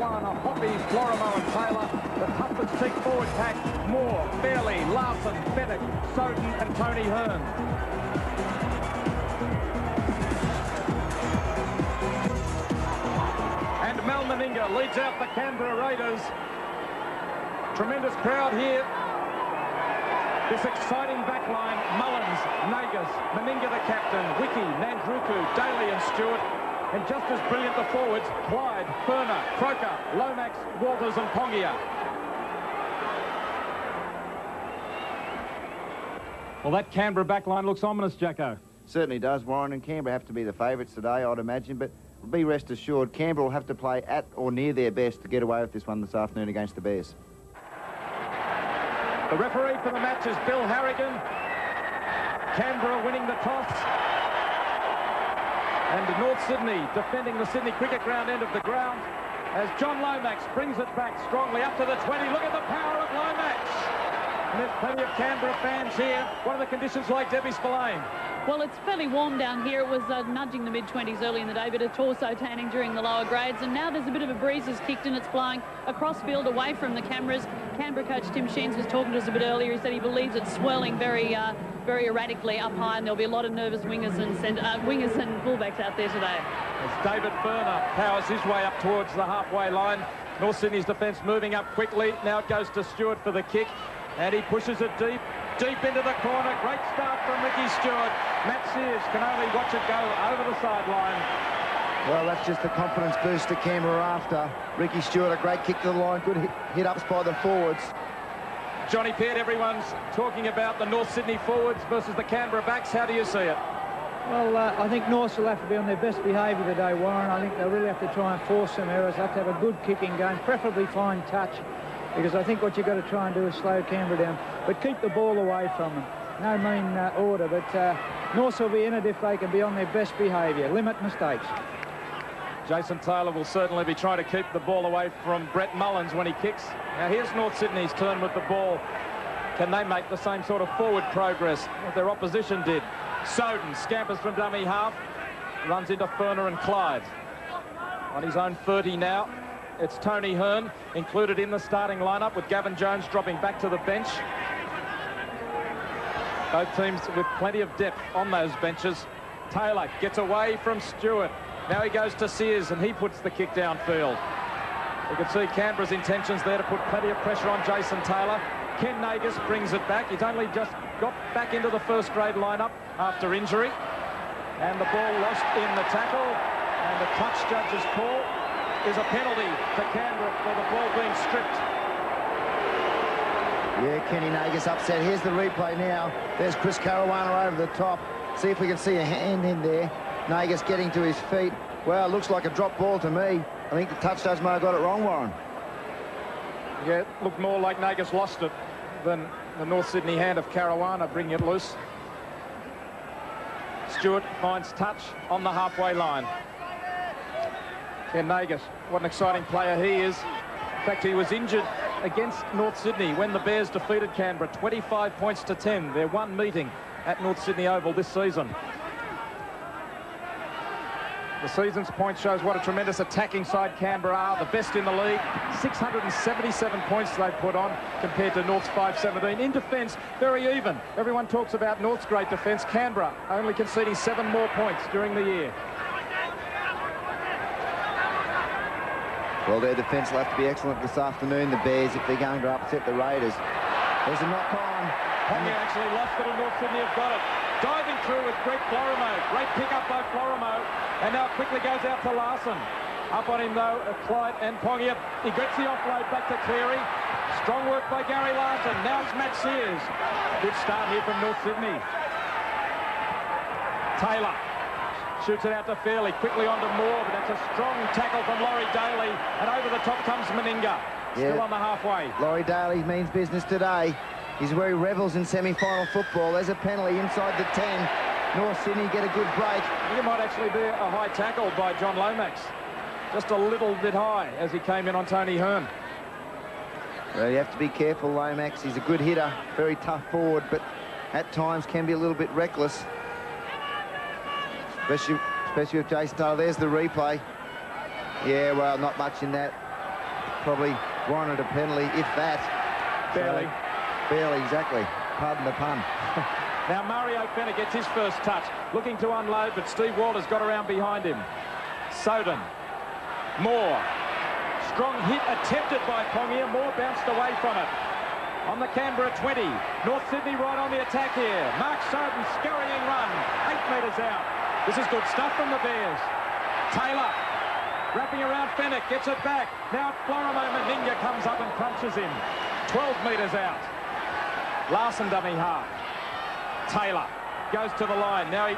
Caruana, Hoppy, Florimo and Taylor. The toughest Sikh forward pack, Moore, Fairley, Larson, Bennett, Soden and Tony Hearn. And Mal Meninga leads out the Canberra Raiders. Tremendous crowd here. This exciting backline, Mullins, Nagas, Meninga the captain, Wiki, Nandruku, Daly and Stewart. And just as brilliant the forwards, Clyde, Furner, Croker, Lomax, Walters and Pongia. Well, that Canberra backline looks ominous, Jacko. Certainly does, Warren, and Canberra have to be the favourites today, I'd imagine, but be rest assured, Canberra will have to play at or near their best to get away with this one this afternoon against the Bears. The referee for the match is Bill Harrigan. Canberra winning the toss. And North Sydney defending the Sydney Cricket Ground end of the ground as John Lomax brings it back strongly up to the 20. Look at the power of Lomax. And there's plenty of Canberra fans here. What are the conditions like, Debbie Spillane? Well, it's fairly warm down here. It was nudging the mid-20s early in the day, bit of torso tanning during the lower grades, and now there's a bit of a breeze has kicked in. It's blowing across field away from the cameras. Canberra coach Tim Sheens was talking to us a bit earlier. He said he believes it's swirling very erratically up high, and there'll be a lot of nervous wingers and fullbacks out there today. As David Furner powers his way up towards the halfway line. North Sydney's defence moving up quickly. Now it goes to Stewart for the kick, and he pushes it deep into the corner. Great start from Ricky Stewart. Matt Sears can only watch it go over the sideline. Well, that's just the confidence boost to Canberra after. Ricky Stewart, a great kick to the line, good hit-ups by the forwards. Johnny Peart, everyone's talking about the North Sydney forwards versus the Canberra backs. How do you see it? Well, I think North will have to be on their best behaviour today, Warren. I think they'll really have to try and force some errors. They'll have to have a good kicking game, preferably fine touch, because I think what you've got to try and do is slow Canberra down, but keep the ball away from them. No mean order, but North will be in it if they can be on their best behaviour, limit mistakes. Jason Taylor will certainly be trying to keep the ball away from Brett Mullins when he kicks. Now here's North Sydney's turn with the ball. Can they make the same sort of forward progress that their opposition did? Soden scampers from dummy half, runs into Furner and Clyde. On his own 30 now, it's Tony Hearn included in the starting lineup with Gavin Jones dropping back to the bench. Both teams with plenty of depth on those benches. Taylor gets away from Stewart. Now he goes to Sears and he puts the kick downfield. You can see Canberra's intentions there to put plenty of pressure on Jason Taylor. Ken Nagas brings it back. He's only just got back into the first grade lineup after injury. And the ball lost in the tackle. And the touch judge's call is a penalty to Canberra for the ball being stripped. Yeah, Kenny Nagas upset. Here's the replay now. There's Chris Caruana over the top. See if we can see a hand in there. Nagas getting to his feet. Well, it looks like a drop ball to me. I think the touch judge may have got it wrong, Warren. Yeah, it looked more like Nagas lost it than the North Sydney hand of Caruana bringing it loose. Stewart finds touch on the halfway line. Ken Nagas, what an exciting player he is. In fact, he was injured against North Sydney when the Bears defeated Canberra 25 points to 10. Their one meeting at North Sydney Oval this season. The season's point shows what a tremendous attacking side Canberra are, the best in the league. 677 points they put on compared to North's 517. In defence, very even. Everyone talks about North's great defence. Canberra only conceding 7 more points during the year. Well, their defence will have to be excellent this afternoon, the Bears, if they're going to upset the Raiders. There's a knock-on. Pongia actually lost it and North Sydney have got it. Diving through with Greg Florimo. Great pick-up by Florimo. And now it quickly goes out to Larson. Up on him, though, Clyde and Pongia. He gets the offload back to Cleary. Strong work by Gary Larson. Now it's Matt Sears. Good start here from North Sydney. Taylor shoots it out to Fairley. Quickly onto Moore, but that's a strong tackle from Laurie Daly. And over the top comes Meninga. Still on the halfway. Laurie Daly means business today. He's where he revels in semi-final football. There's a penalty inside the 10. North Sydney get a good break. It might actually be a high tackle by John Lomax. Just a little bit high as he came in on Tony Hearn. Well, you have to be careful, Lomax. He's a good hitter, very tough forward, but at times can be a little bit reckless. Especially with Jason Taylor. There's the replay. Yeah, well, not much in that. probably warranted a penalty, if that. Barely. So, barely, exactly. Pardon the pun. Now Mario Fenner gets his first touch, looking to unload, but Steve Walters got around behind him. Soden. Moore. Strong hit attempted by Pongia. Moore bounced away from it. On the Canberra 20. North Sydney right on the attack here. Mark Soden scurrying run. 8 metres out. This is good stuff from the Bears. Taylor wrapping around Fennick. Gets it back. Now Florimo Meninga comes up and crunches him. 12 metres out. Larson dummy half. Taylor goes to the line. Now he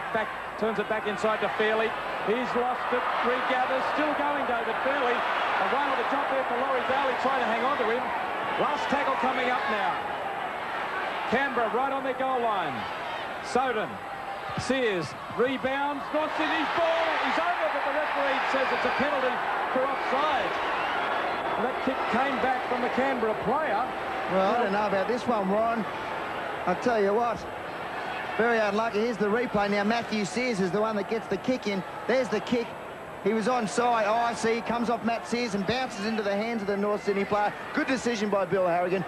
turns it back inside to Fairley. He's lost it. Regathers. Still going, David Fairley. A whale of a drop there for Laurie Daly trying to hang on to him. Last tackle coming up now. Canberra right on their goal line. Soden. Sears rebounds. North Sydney's ball. He's over, but the referee says it's a penalty for offside. And that kick came back from the Canberra player. Well, I don't know about this one, Ron. I'll tell you what. Very unlucky. Here's the replay now. Matthew Sears is the one that gets the kick in. There's the kick. He was onside. Oh, I see. He comes off Matt Sears and bounces into the hands of the North Sydney player. Good decision by Bill Harrigan.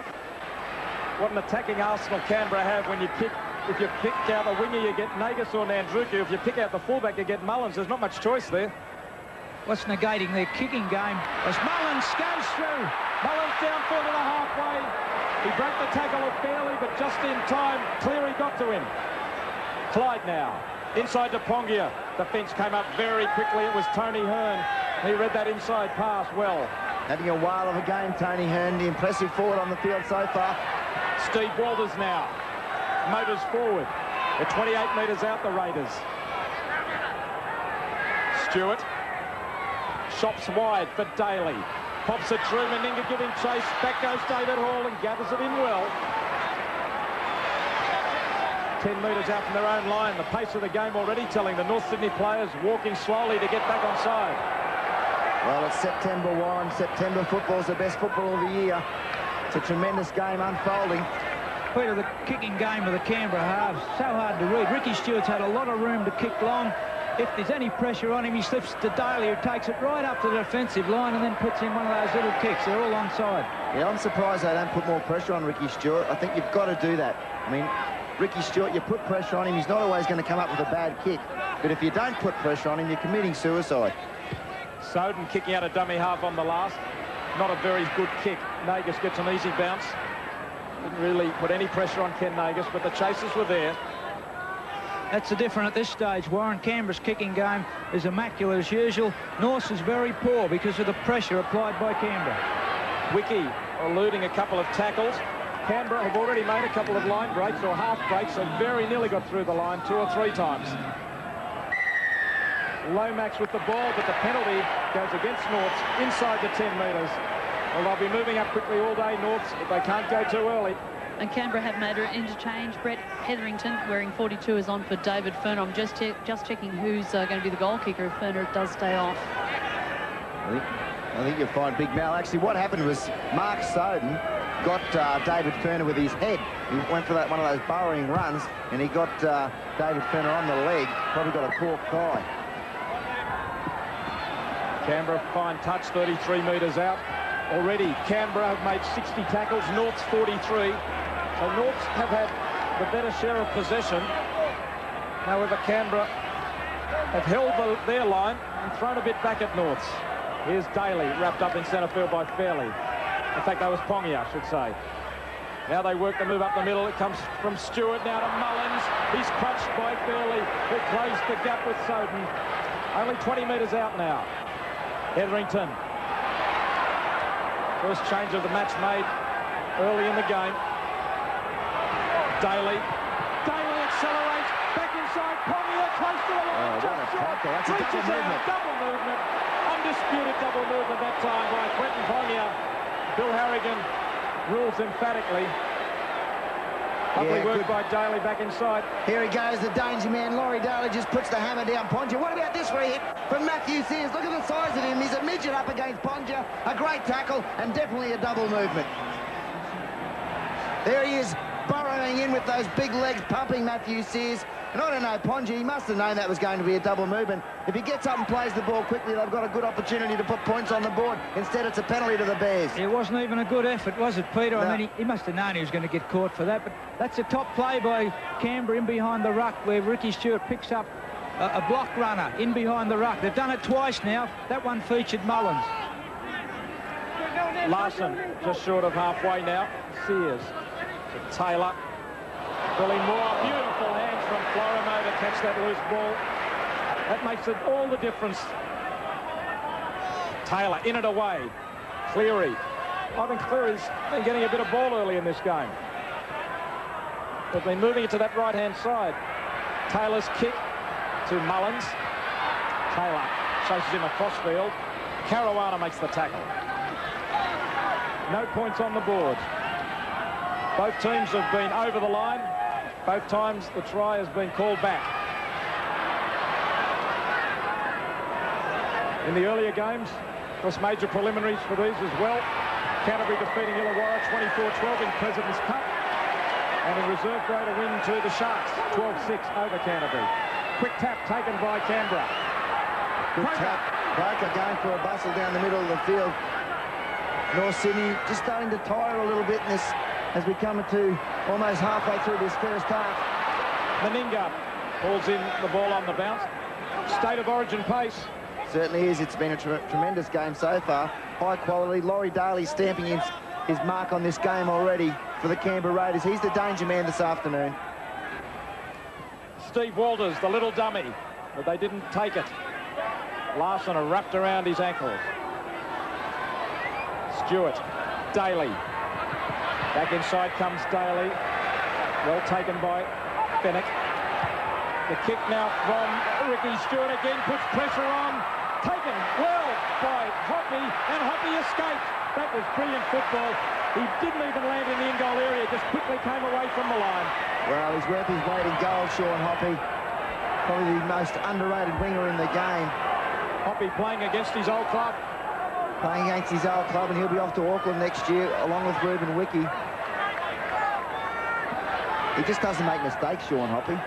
What an attacking arsenal Canberra have when you kick. If you pick out the winger, you get Nagus or Nandruku. If you pick out the fullback, you get Mullins. There's not much choice there. What's negating their kicking game as Mullins goes through. Mullins downfield to the halfway. He broke the tackle of Fairley, but just in time, Cleary got to him. Clyde now. Inside to Pongia. The fence came up very quickly. It was Tony Hearn. He read that inside pass well. Having a whale of a game, Tony Hearn, the impressive forward on the field so far. Steve Walters now. Motors forward. They're 28 metres out, the Raiders. Stewart. Shops wide for Daly. Pops it through. Meninga giving chase. Back goes David Hall and gathers it in well. 10 metres out from their own line. The pace of the game already telling the North Sydney players walking slowly to get back on side. Well, it's September, Warren. September football's the best football of the year. It's a tremendous game unfolding. Peter, the kicking game of the Canberra halves, so hard to read. Ricky Stewart's had a lot of room to kick long. If there's any pressure on him, he slips to Daly, who takes it right up to the defensive line and then puts in one of those little kicks. They're all onside. Yeah, I'm surprised they don't put more pressure on Ricky Stewart. I think you've got to do that. I mean, Ricky Stewart, you put pressure on him, he's not always going to come up with a bad kick. But if you don't put pressure on him, you're committing suicide. Soden kicking out a dummy half on the last. Not a very good kick. Nagus gets an easy bounce. Didn't really put any pressure on Ken Nagus, but the chasers were there. That's the difference at this stage. Warren, Canberra's kicking game is immaculate as usual. North's is very poor because of the pressure applied by Canberra. Wiki eluding a couple of tackles. Canberra have already made a couple of line breaks or half breaks and very nearly got through the line 2 or 3 times. Lomax with the ball, but the penalty goes against Norths inside the 10 metres. Well, they'll be moving up quickly all day, Norths, but they can't go too early. And Canberra have made an interchange. Brett Hetherington wearing 42 is on for David Furner. I'm just checking who's going to be the goal kicker if Furner does stay off. I think you'll find Big Mal. Actually, what happened was Mark Soden got David Furner with his head. He went for one of those burrowing runs, and he got David Furner on the leg. Probably got a cork thigh. Canberra fine touch, 33 metres out. Already, Canberra have made 60 tackles, North's 43. So Norths have had the better share of possession. However, Canberra have held their line and thrown a bit back at Norths. Here's Daly, wrapped up in centre field by Fairley. In fact, that was Pongia, I should say. Now they work the move up the middle. It comes from Stewart now to Mullins. He's crunched by Fairley, who closed the gap with Soden. Only 20 metres out now. Hetherington. First change of the match made early in the game. Daly accelerates, back inside, Pongia close to the line, just short, reaches out, double movement, undisputed double movement that time by Quentin Pongia. Bill Harrigan rules emphatically. Lovely work by Daly back inside. Here he goes, the danger man. Laurie Daly just puts the hammer down Pongia. What about this free hit from Matthew Sears? Look at the size of him. He's a midget up against Pongia. A great tackle and definitely a double movement. There he is, burrowing in with those big legs, pumping Matthew Sears. And I don't know, Ponji, he must have known that was going to be a double movement. If he gets up and plays the ball quickly, they've got a good opportunity to put points on the board. Instead, it's a penalty to the Bears. It wasn't even a good effort, was it, Peter? No. I mean, he must have known he was going to get caught for that, but that's a top play by Canberra in behind the ruck, where Ricky Stewart picks up a block runner in behind the ruck. They've done it twice now. That one featured Mullins. Larson just short of halfway now. Sears to Taylor. Billy Moore, beautiful hands from Florimo to catch that loose ball. That makes it all the difference. Taylor in and away. Cleary. I think Cleary's been getting a bit of ball early in this game. They've been moving it to that right-hand side. Taylor's kick to Mullins. Taylor chases him across field. Caruana makes the tackle. No points on the board. Both teams have been over the line. Both times the try has been called back. In the earlier games, of course, major preliminaries for these as well. Canterbury defeating Illawarra 24-12 in President's Cup. And in reserve grade a win to the Sharks, 12-6 over Canterbury. Quick tap taken by Canberra. Good tap. Croker going for a bustle down the middle of the field. North Sydney just starting to tire a little bit in this as we come to almost halfway through this first half. Meninga pulls in the ball on the bounce. State of origin pace. Certainly is. It's been a tremendous game so far. High quality. Laurie Daly stamping his mark on this game already for the Canberra Raiders. He's the danger man this afternoon. Steve Walters, the little dummy, but they didn't take it. Larson are wrapped around his ankles. Stewart, Daly. Back inside comes Daly. Well taken by Fennick. The kick now from Ricky Stewart again, puts pressure on. Taken well by Hoppy, and Hoppy escaped. That was brilliant football. He didn't even land in the in-goal area, just quickly came away from the line. Well, he's worth his weight in gold, Sean Hoppy. Probably the most underrated winger in the game. Hoppy playing against his old club. Playing against his old club, and he'll be off to Auckland next year, along with Ruben Wiki. He just doesn't make mistakes, Sean Hoppy.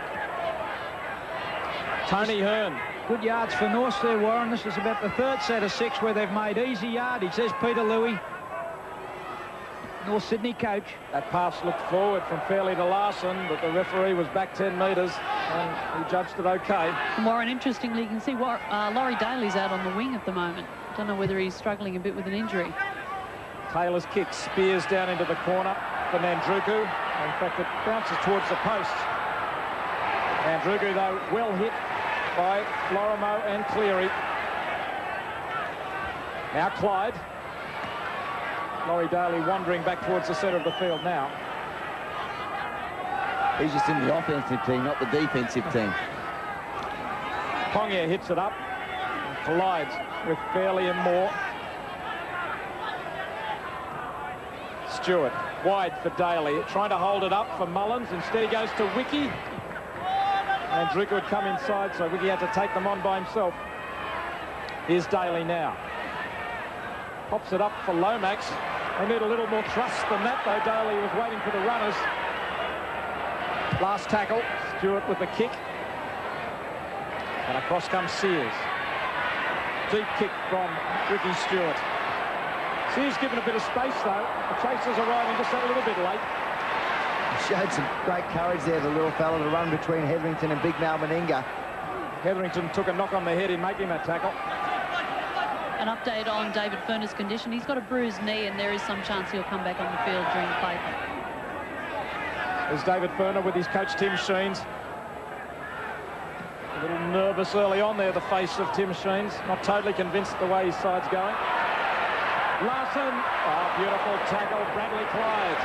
Tony Hearn. Good yards for North there, Warren. This is about the third set of 6 where they've made easy yardage, says Peter Louis, North Sydney coach. That pass looked forward from Fairley to Larson, but the referee was back 10 metres and he judged it okay. Warren, interestingly, you can see Laurie Daly's out on the wing at the moment. Don't know whether he's struggling a bit with an injury. Taylor's kick spears down into the corner for Nandruku. In fact, it bounces towards the post. Nandruku, though, well hit by Lorimer and Cleary. Now Clyde. Laurie Daly wandering back towards the centre of the field now. He's just in the offensive team, not the defensive team. Pongia hits it up and collides with Fairley and Moore. Stewart wide for Daly, trying to hold it up for Mullins. Instead he goes to Wiki. And Drick would come inside, so Wiki had to take them on by himself. Here's Daly now. Pops it up for Lomax. They need a little more trust than that, though. Daly was waiting for the runners. Last tackle, Stewart with the kick. And across comes Sears. Deep kick from Ricky Stewart. Sears given a bit of space, though. The chasers arriving just a little bit late. Showed some great courage there, the little fella, to run between Hetherington and Big Mal Meninga. Hetherington took a knock on the head in making that tackle. An update on David Furner's condition. He's got a bruised knee, and there is some chance he'll come back on the field during the play. There's David Furner with his coach Tim Sheens. A little nervous early on there, the face of Tim Sheens. Not totally convinced the way his side's going. Larson, oh, beautiful tackle, Bradley Clyde.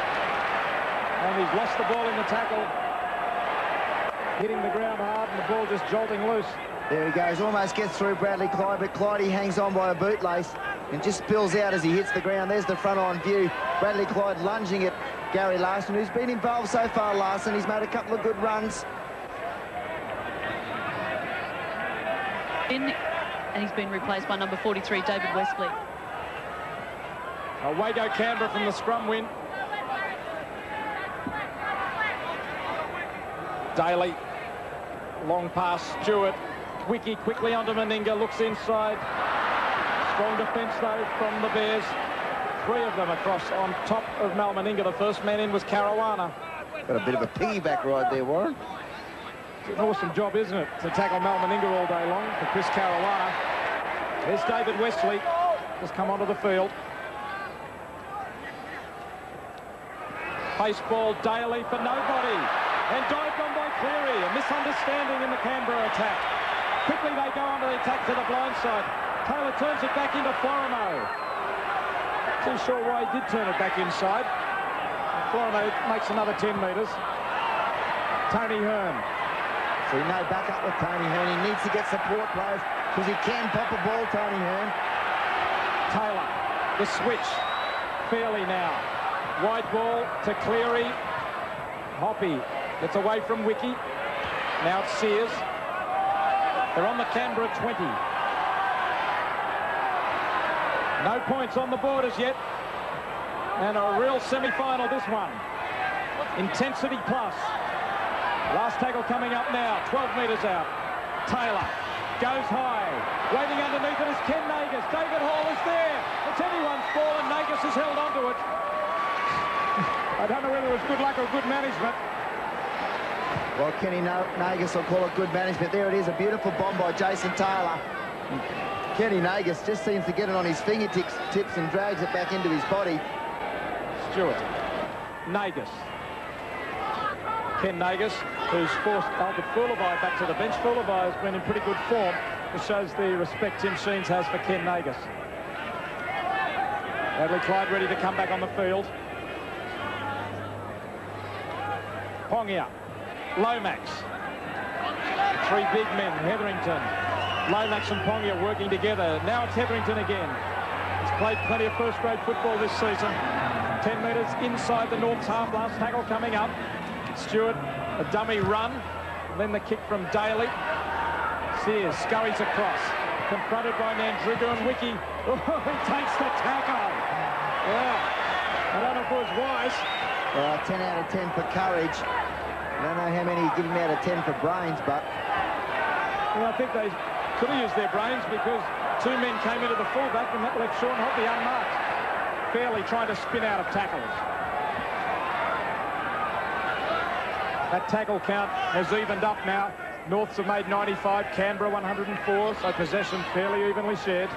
And he's lost the ball in the tackle. Hitting the ground hard and the ball just jolting loose. There he goes, almost gets through Bradley Clyde, but Clyde, he hangs on by a bootlace and just spills out as he hits the ground. There's the front-on view. Bradley Clyde lunging at Gary Larson, who's been involved so far, Larson. He's made a couple of good runs. And he's been replaced by number 43, David Westley. Away go Canberra from the scrum win. Daly Long pass, Stewart. Wiki quickly onto Meninga, looks inside. Strong defence, though, from the Bears. 3 of them across on top of Mal Meninga. The first man in was Caruana. Got a bit of a piggyback ride there, Warren. It's an awesome job, isn't it, to tackle Mal Meninga all day long for Chris Caruana. There's David Wesley, just come onto the field. Pace ball, Daly for nobody. And dived on by Cleary. A misunderstanding in the Canberra attack. Quickly they go onto the attack to the blind side. Taylor turns it back into Florino. Not too sure why he did turn it back inside. Florino makes another 10 metres. Tony Hearn. So no backup with Tony Hearn. He needs to get support players because he can pop a ball, Tony Hearn. Taylor, the switch. Fairly now. Wide ball to Cleary. Hoppy gets away from Wiki. Now it's Sears. They're on the Canberra 20. No points on the board as yet. And a real semi-final, this one. Intensity plus. Last tackle coming up now. 12 metres out. Taylor goes high. Waiting underneath it is Ken Nagus. David Hall is there. It's anyone's ball and Nagus has held onto it. I don't know whether it was good luck or good management. Well, Kenny Nagus will call it good management. There it is, a beautiful bomb by Jason Taylor. Kenny Nagus just seems to get it on his fingertips and drags it back into his body. Stewart. Nagus. Ken Nagus, who's forced Albert Foulabai back to the bench. Foulabai has been in pretty good form. It shows the respect Tim Sheens has for Ken Nagus. Bradley Clyde ready to come back on the field. Pongia. Lomax. 3 big men. Hetherington. Lomax and Pongia working together. Now it's Hetherington again. He's played plenty of first-grade football this season. 10 metres inside the North's half. Last tackle coming up. Stewart, a dummy run. And then the kick from Daly. Sears scurries across. Confronted by Nandrigu and Wiki. Oh, he takes the tackle. Yeah. I don't know if it was wise. 10 out of 10 for courage. I don't know how many give him out of 10 for brains, but... Well, I think they could have used their brains because 2 men came into the fullback and that left Sean Hoppy unmarked. Fairly trying to spin out of tackles. That tackle count has evened up now. Norths have made 95, Canberra 104, so possession fairly evenly shared.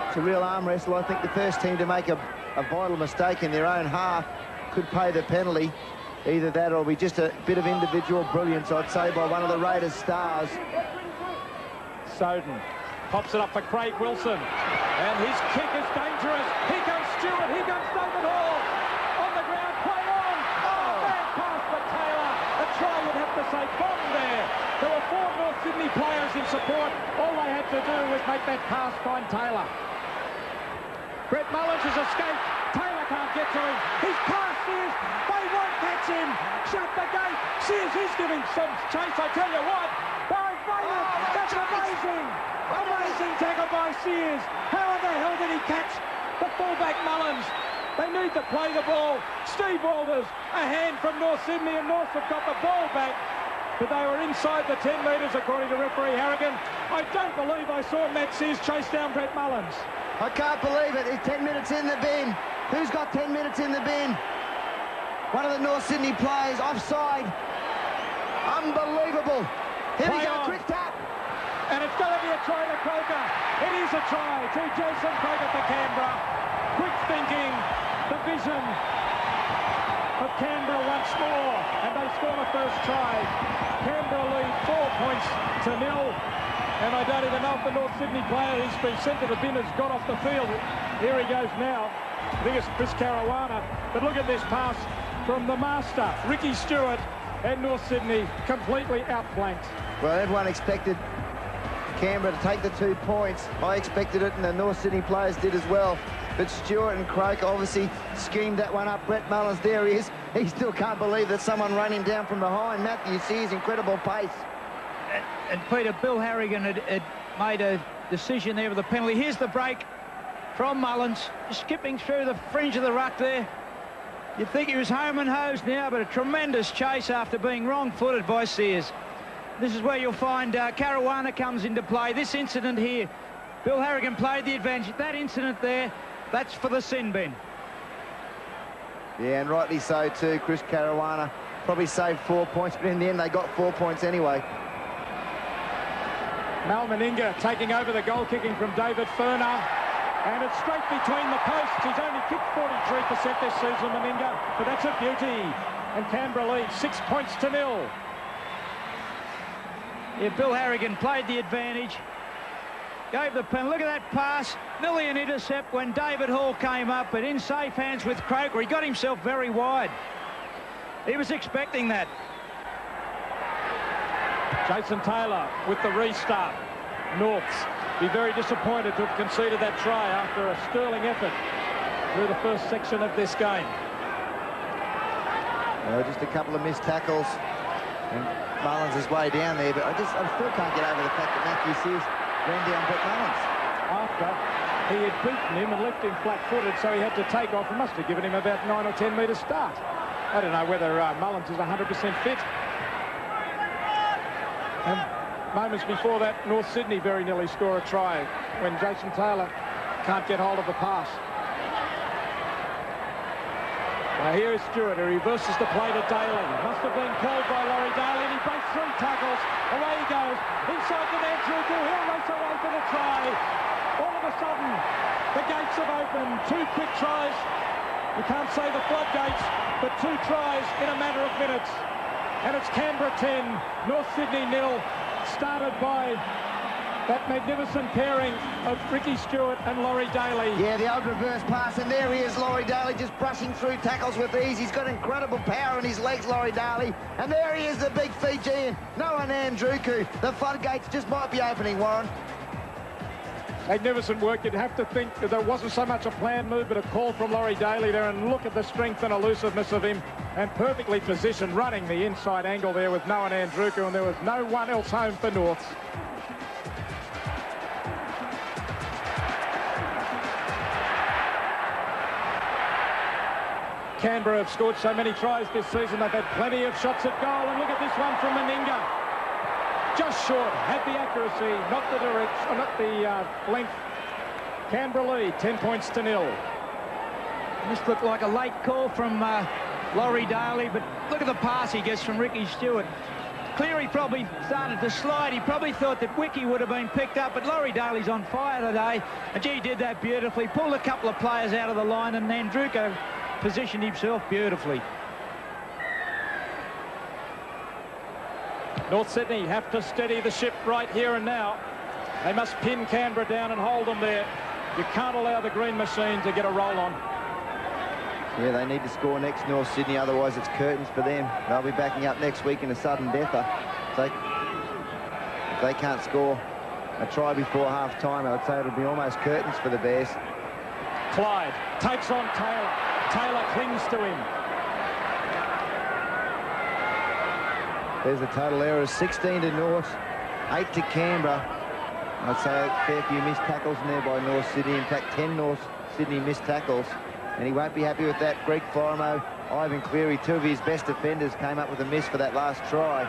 It's a real arm wrestle. I think the first team to make a vital mistake in their own half could pay the penalty. Either that or be just a bit of individual brilliance, I'd say, by one of the Raiders' stars. Soden pops it up for Craig Wilson. And his kick is dangerous. Here comes Stewart. Here comes David Hall. On the ground, play on. Oh, bad pass for Taylor. A try, you'd have to say, bomb there. There were 4 North Sydney players in support. All they had to do was make that pass, find Taylor. Brett Mullins has escaped. Taylor can't get to him. He's past Sears. They won't catch him. Shut the gate. Sears is giving some chase, I tell you what. They've made it. That's amazing. Amazing tackle by Sears. How the hell did he catch the fullback Mullins? They need to play the ball. Steve Walters, a hand from North Sydney, and North have got the ball back. But they were inside the 10 metres, according to referee Harrigan. I don't believe I saw Matt Sears chase down Brett Mullins. I can't believe it. It's 10 minutes in the bin. Who's got 10 minutes in the bin? One of the North Sydney players offside. Unbelievable. Here we go, quick tap. And it's going to be a try to Croker. It is a try to Jason Croker for Canberra. Quick thinking, the vision of Canberra once more. And they score the first try. Canberra lead 4 points to 0. And I don't even know if the North Sydney player who's been sent to the bin has got off the field. Here he goes now. I think it's Chris Caruana. But look at this pass from the master, Ricky Stewart, and North Sydney completely outflanked. Well, everyone expected Canberra to take the 2 points. I expected it, and the North Sydney players did as well. But Stewart and Croker obviously schemed that one up. Brett Mullins, there he is. He still can't believe that someone ran him down from behind. Matthew sees incredible pace. And Peter, Bill Harrigan had made a decision there with the penalty. Here's the break from Mullins, skipping through the fringe of the ruck there. You'd think he was home and hosed now, but a tremendous chase after being wrong-footed by Sears. this is where you'll find Caruana comes into play. This incident here, Bill Harrigan played the advantage. That incident there, that's for the sin bin. Yeah, and rightly so too. Chris Caruana probably saved 4 points, but in the end they got 4 points anyway. Mal Meninga taking over the goal kicking from David Furner. And it's straight between the posts. He's only kicked 43% this season, Meninga, but that's a beauty. And Canberra leads 6 points to 0. Yeah, Bill Harrigan played the advantage. Gave the pen. Look at that pass. Nearly an intercept when David Hall came up, but in safe hands with Croker. He got himself very wide. He was expecting that. Jason Taylor with the restart. Norths be very disappointed to have conceded that try after a sterling effort through the first section of this game. Just a couple of missed tackles, and Mullins is way down there, but I still can't get over the fact that Matthew Sears ran down Brett Mullins. After he had beaten him and left him flat-footed, so he had to take off and must have given him about 9 or 10 metres start. I don't know whether Mullins is 100% fit. And moments before that, North Sydney very nearly score a try when Jason Taylor can't get hold of the pass. Now here is Stewart, who reverses the play to Daly. Must have been called by Laurie Daly, and he breaks 3 tackles. Away he goes. Inside the man, Druku. He'll race away for the try. All of a sudden, the gates have opened. 2 quick tries. You can't say the floodgates, but 2 tries in a matter of minutes. And it's Canberra 10, North Sydney 0. Started by that magnificent pairing of Ricky Stewart and Laurie Daly. Yeah, the old reverse pass, and there he is, Laurie Daly, just brushing through tackles with ease. He's got incredible power in his legs, Laurie Daly. And there he is, the big Fijian, Noah Nandruku. The floodgates just might be opening, Warren. Magnificent work. You'd have to think that there wasn't so much a planned move, but a call from Laurie Daly there, and look at the strength and elusiveness of him, and perfectly positioned, running the inside angle there with Noah Nandruku, and there was no one else home for Norths. Canberra have scored so many tries this season. They've had plenty of shots at goal, and look at this one from Meninga. Just short, had the accuracy, not the direction, not the length. Canberra lead, 10 points to 0. This looked like a late call from Laurie Daly, but look at the pass he gets from Ricky Stewart. Cleary probably started to slide. He probably thought that Wiki would have been picked up, but Laurie Daly's on fire today, and gee, did that beautifully. Pulled a couple of players out of the line, and Nandruko positioned himself beautifully. North Sydney have to steady the ship right here and now. They must pin Canberra down and hold them there. You can't allow the green machine to get a roll on. Yeah, they need to score next, North Sydney, otherwise it's curtains for them. They'll be backing up next week in a sudden deather. If they can't score a try before half-time, I'd say it'll be almost curtains for the Bears. Clyde takes on Taylor. Taylor clings to him. There's a total error of 16 to North, 8 to Canberra. I'd say a fair few missed tackles in there by North Sydney. In fact, 10 North Sydney missed tackles. And he won't be happy with that. Greg Formo, Ivan Cleary, 2 of his best defenders came up with a miss for that last try.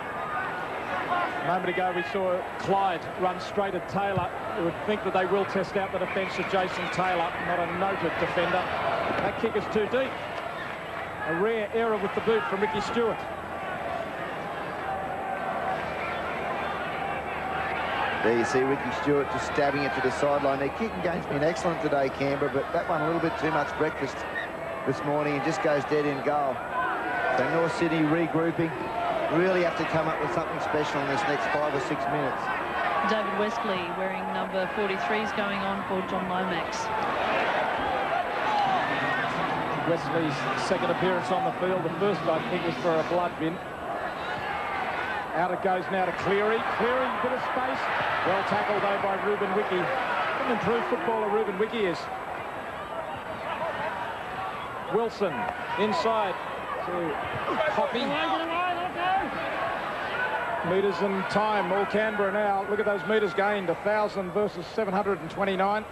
A moment ago, we saw Clyde run straight at Taylor. You would think that they will test out the defence of Jason Taylor, not a noted defender. That kick is too deep. A rare error with the boot from Ricky Stewart. There you see Ricky Stewart just stabbing it to the sideline. Their kicking game's been excellent today, Canberra, but that one a little bit too much breakfast this morning and just goes dead in goal. So North Sydney regrouping. Really have to come up with something special in this next 5 or 6 minutes. David Westley wearing number 43 is going on for John Lomax. Wesley's second appearance on the field. The first, I think, was for a blood bin. Out it goes now to Cleary. Cleary, bit of space. Well tackled, though, by Ruben Wiki. What an improved footballer Ruben Wiki is. Wilson inside to Hoppy. Metres and time, all Canberra now. Look at those metres gained, 1,000 versus 729.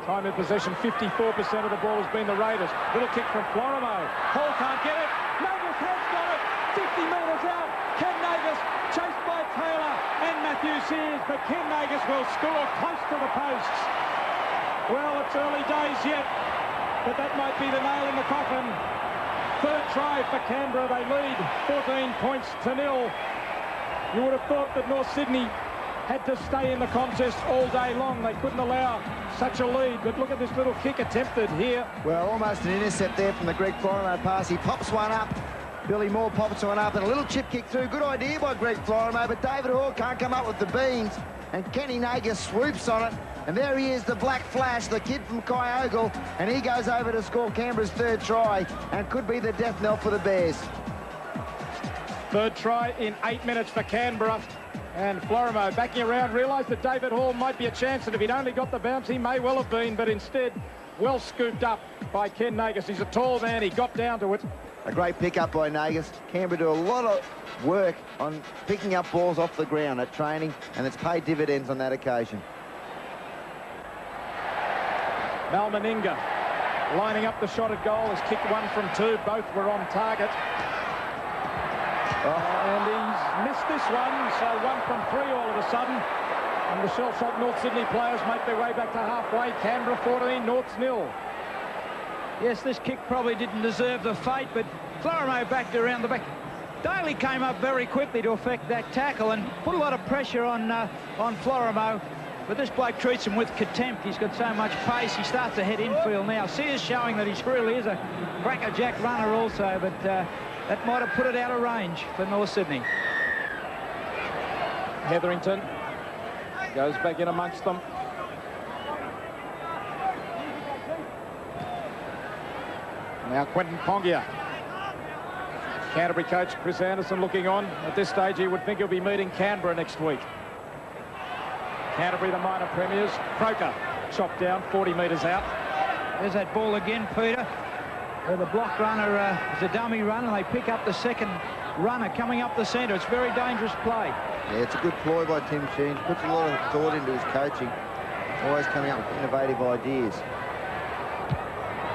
Time in possession, 54% of the ball has been the Raiders. Little kick from Florimo. Hall can't get it. Nagus has got it. 50 metres out. Ken Nagus chased by Taylor and Matthew Sears, but Ken Nagus will score close to the posts. Well, it's early days yet, but that might be the nail in the coffin. Third try for Canberra. They lead 14 points to 0. You would have thought that North Sydney had to stay in the contest all day long. They couldn't allow such a lead, but look at this little kick attempted here. Well, almost an intercept there from the Greg Florimo pass. He pops one up. Billy Moore pops one up, and a little chip kick through. Good idea by Greg Florimo, but David Hall can't come up with the beans, and Kenny Nagus swoops on it. And there he is, the Black Flash, the kid from Kyogle, and he goes over to score Canberra's third try, and could be the death knell for the Bears. Third try in 8 minutes for Canberra. And Florimo backing around, realised that David Hall might be a chance, and if he'd only got the bounce, he may well have been, but instead, well scooped up by Ken Nagus. He's a tall man, he got down to it. A great pick-up by Nagus. Canberra do a lot of work on picking up balls off the ground at training, and it's paid dividends on that occasion. Mal Meninga lining up the shot at goal, has kicked one from two, both were on target. And he's missed this one, so 1 from 3 all of a sudden. And the shell-shocked North Sydney players make their way back to halfway. Canberra 14, North's 0. Yes, this kick probably didn't deserve the fate, but Florimo backed around the back. Daly came up very quickly to effect that tackle and put a lot of pressure on Florimo. But this bloke treats him with contempt. He's got so much pace. He starts to head infield now. Sears showing that he really is a crackerjack runner also, but that might have put it out of range for North Sydney. Hetherington goes back in amongst them. Now Quentin Pongia. Canterbury coach Chris Anderson looking on. At this stage, he would think he'll be meeting Canberra next week. Canterbury, the minor premiers. Croker chopped down 40 metres out. There's that ball again, Peter. Where the block runner is a dummy runner. They pick up the second runner coming up the centre. It's very dangerous play. Yeah, it's a good ploy by Tim Sheens. Puts a lot of thought into his coaching. Always coming up with innovative ideas.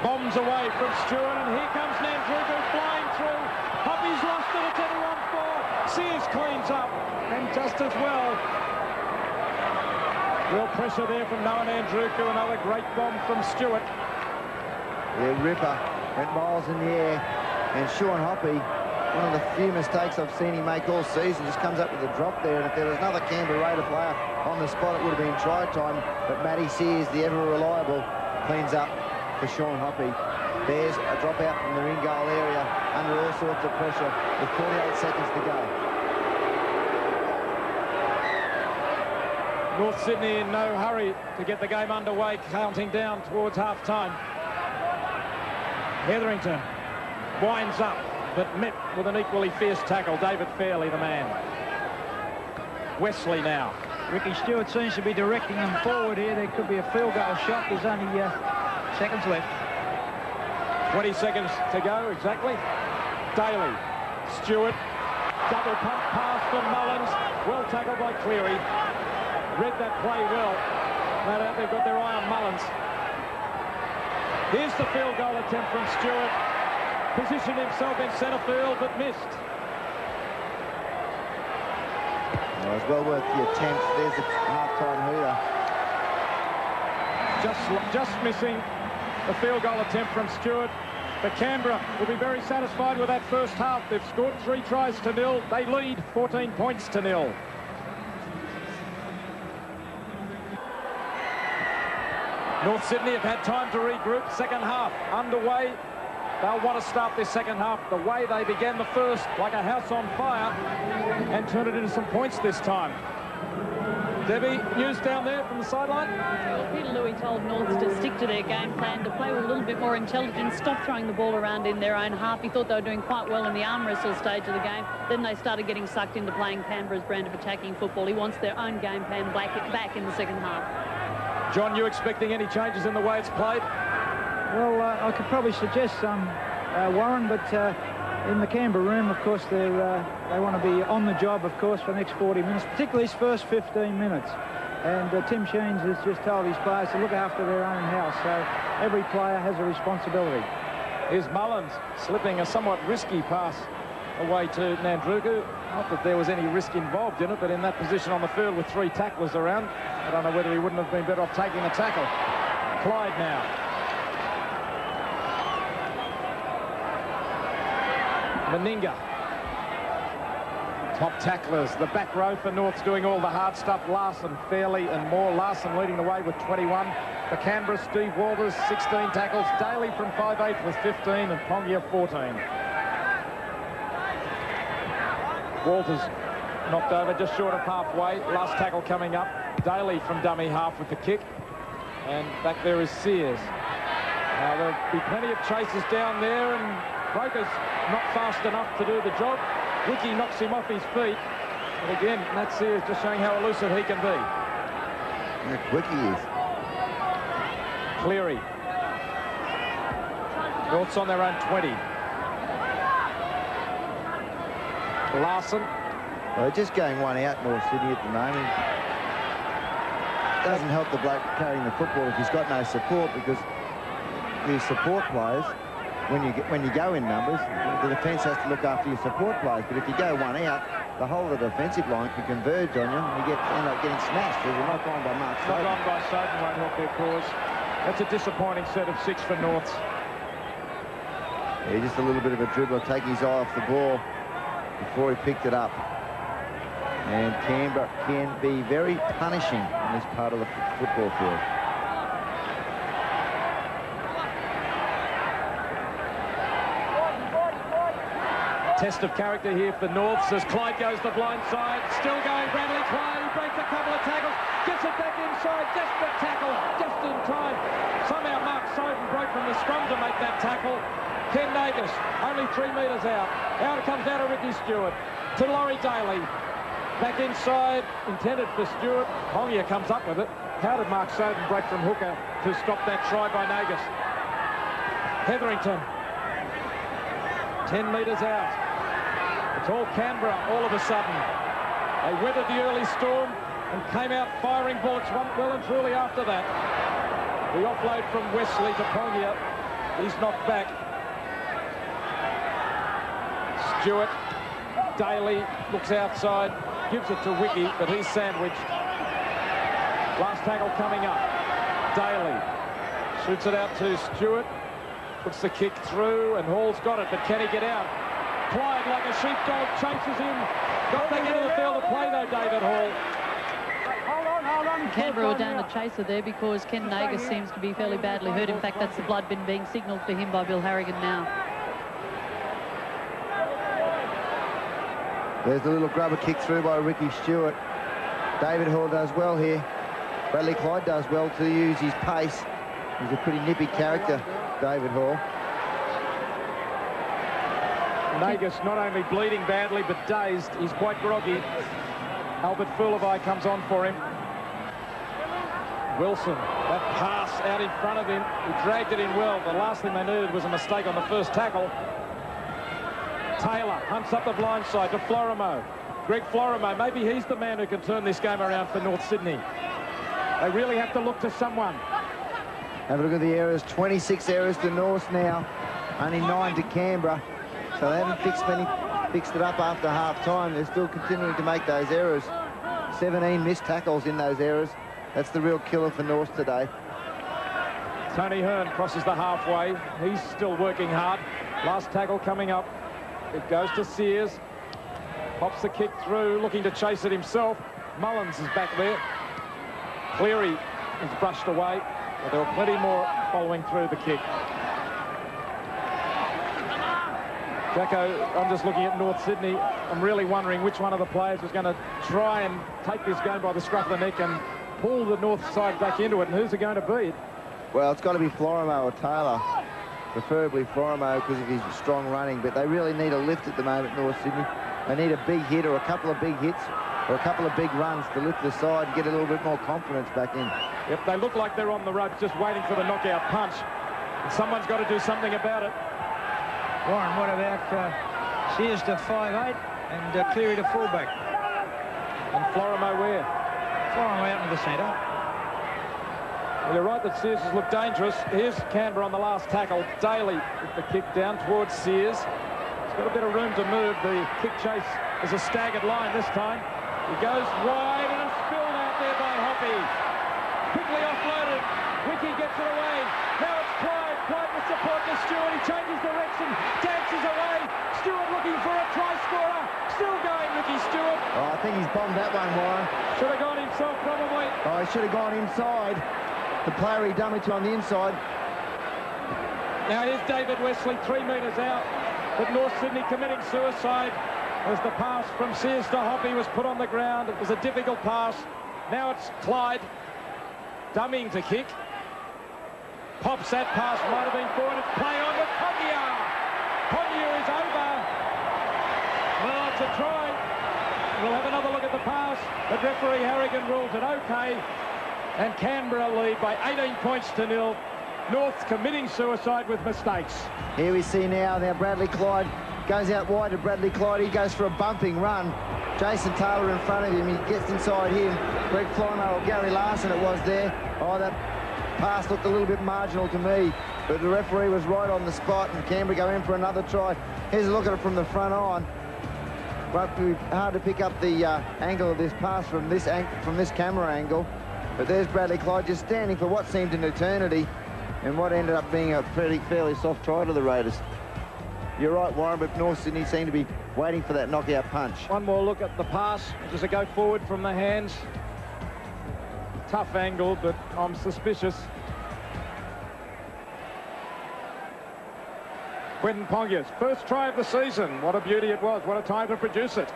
Bombs away from Stewart, and here comes Nandruku flying through. Hoppy's lost it. It's anyone for. Sears cleans up, and just as well. Real pressure there from Noah Nandruku. Another great bomb from Stewart. Yeah, ripper. Went miles in the air. And Sean Hoppy, one of the few mistakes I've seen him make all season, just comes up with a drop there. And if there was another Canberra Raider player on the spot, it would have been try time. But Matty Sears, the ever-reliable, cleans up for Sean Hoppy. Bears a drop out from the ring goal area under all sorts of pressure with 48 seconds to go. North Sydney in no hurry to get the game underway, counting down towards half-time. Hetherington winds up, but met with an equally fierce tackle. David Fairley, the man. Wesley now. Ricky Stewart seems to be directing them forward here. There could be a field goal shot. There's only seconds left. 20 seconds to go, exactly. Daly, Stewart, double pump pass from Mullins. Well tackled by Cleary. Read that play well. No doubt they've got their eye on Mullins. Here's the field goal attempt from Stewart. Positioned himself in centre field, but missed. Well, it's well worth the attempt. There's a half-time hooter. Just missing the field goal attempt from Stewart. But Canberra will be very satisfied with that first half. They've scored 3 tries to 0. They lead 14 points to 0. North Sydney have had time to regroup. Second half underway. They'll want to start this second half the way they began the first, like a house on fire, and turn it into some points this time. Debbie, news down there from the sideline? Well, Peter Louis told Norths to stick to their game plan, to play with a little bit more intelligence, stop throwing the ball around in their own half. He thought they were doing quite well in the arm wrestle stage of the game. Then they started getting sucked into playing Canberra's brand of attacking football. He wants their own game plan back in the second half. John, you expecting any changes in the way it's played? Well, I could probably suggest some, Warren, but in the Canberra room, of course, they want to be on the job, of course, for the next 40 minutes, particularly his first 15 minutes. And Tim Sheens has just told his players to look after their own house. So every player has a responsibility. Here's Mullins slipping a somewhat risky pass away to Nandruku. Not that there was any risk involved in it, but in that position on the field with 3 tacklers around, I don't know whether he wouldn't have been better off taking the tackle. Clyde now. Meninga. Top tacklers. The back row for North's doing all the hard stuff. Larson, Fairley and Moore. Larson leading the way with 21. For Canberra, Steve Walters, 16 tackles. Daly from 5'8" with 15 and Pongia 14. Walters knocked over just short of halfway. Last tackle coming up. Daly from dummy half with the kick. And back there is Sears. Now there'll be plenty of chases down there, and Broker's not fast enough to do the job. Wiki knocks him off his feet. And again, Matt Sears just showing how elusive he can be. How quick he is. Cleary. North's on their own 20. Larson. Well, they're just going one out, North Sydney at the moment. Doesn't help the bloke carrying the football if he's got no support, because the support players, when you go in numbers, the defence has to look after your support players. But if you go one out, the whole of the defensive line can converge on you, and you end up getting smashed. There's a knock on by Mark Soden. Knock on by Soden won't help their cause. That's a disappointing set of 6 for Norths. Yeah, just a little bit of a dribbler, taking his eye off the ball before he picked it up. And Canberra can be very punishing in this part of the football field. Test of character here for Norths as Clyde goes the blind side. Still going, Bradley Clyde. He breaks a couple of tackles, gets it back inside. Desperate tackle, just in time. Somehow Mark Soden broke from the scrum to make that tackle. Ken Nagus, only 3 metres out. Out it comes out of Ricky Stewart to Laurie Daly. Back inside, intended for Stewart. Pongia comes up with it. How did Mark Soden break from hooker to stop that try by Nagus? Hetherington. 10 metres out. It's all Canberra all of a sudden. They weathered the early storm and came out firing bullets well and truly after that. The offload from Wesley to Pongia. He's knocked back. Stewart. Daly looks outside, gives it to Wiki, but he's sandwiched. Last tackle coming up. Daly shoots it out to Stewart. Puts the kick through, and Hall's got it, but can he get out? Clyde, like a sheepdog, chases him. Got back into the field to play, though, David Hall. Hold on. Canberra were down the chaser there because Ken Nagus seems to be fairly badly hurt. In fact, that's the blood bin being signalled for him by Bill Harrigan now. There's the little grubber kick through by Ricky Stewart. David Hall does well here. Bradley Clyde does well to use his pace. He's a pretty nippy character, David Hall. Nagus not only bleeding badly but dazed. He's quite groggy. Albert Fullerby comes on for him. Wilson, that pass out in front of him. He dragged it in well. The last thing they needed was a mistake on the first tackle. Taylor hunts up the blind side to Florimo. Greg Florimo, maybe he's the man who can turn this game around for North Sydney. They really have to look to someone. Have a look at the errors. 26 errors to North now. Only 9 to Canberra. So they haven't fixed it up after half-time. They're still continuing to make those errors. 17 missed tackles in those errors. That's the real killer for North today. Tony Hearn crosses the halfway. He's still working hard. Last tackle coming up. It goes to Sears. Pops the kick through, looking to chase it himself. Mullins is back there. Cleary is brushed away, but there were plenty more following through the kick. Jacko, I'm just looking at North Sydney. I'm really wondering which one of the players is going to try and take this game by the scruff of the neck and pull the North side back into it, and who's it going to be? Well, it's got to be Florimo or Taylor. Preferably Florimo because of his strong running, but they really need a lift at the moment, North Sydney. They need a big hit or a couple of big hits or a couple of big runs to lift the side and get a little bit more confidence back in. Yep, they look like they're on the ropes, just waiting for the knockout punch. And someone's got to do something about it. Warren, what about Sears to 5'8" and Cleary to fullback? And Florimo where? Fire him out into the centre. Well, you're right that Sears has looked dangerous. Here's Canberra on the last tackle. Daly with the kick down towards Sears. He's got a bit of room to move. The kick chase is a staggered line this time. He goes wide and it's spilled out there by Hoppy. Quickly offloaded. Wiki gets it away. Now it's Clyde. Clyde with support to Stewart. He changes direction. Dances away. Stewart looking for a try scorer. Still going, Ricky Stewart. Oh, I think he's bombed that one, Warren. Should have gone himself, probably. Oh, he should have gone inside. The player he dumped to on the inside. Now here's David Wesley, 3 metres out. But North Sydney committing suicide as the pass from Sears to Hoppy was put on the ground. It was a difficult pass. Now it's Clyde dummying to kick. Pops that pass, might have been forward. It's play on with Pongia. Pongia is over. Well, it's a try. We'll have another look at the pass. But referee Harrigan rules it okay. And Canberra lead by 18 points to 0. North committing suicide with mistakes. Here we see now Bradley Clyde goes out wide to Bradley Clyde. He goes for a bumping run. Jason Taylor in front of him. He gets inside him. Greg Florimore or Gary Larson it was there. Oh, that pass looked a little bit marginal to me. But the referee was right on the spot and Canberra go in for another try. Here's a look at it from the front on. But hard to pick up the angle of this pass from this camera angle. But there's Bradley Clyde just standing for what seemed an eternity and what ended up being a fairly soft try to the Raiders. You're right, Warren, but North Sydney seem to be waiting for that knockout punch. One more look at the pass. Does it go forward from the hands? Tough angle, but I'm suspicious. Quentin Pongia's first try of the season. What a beauty it was. What a time to produce it.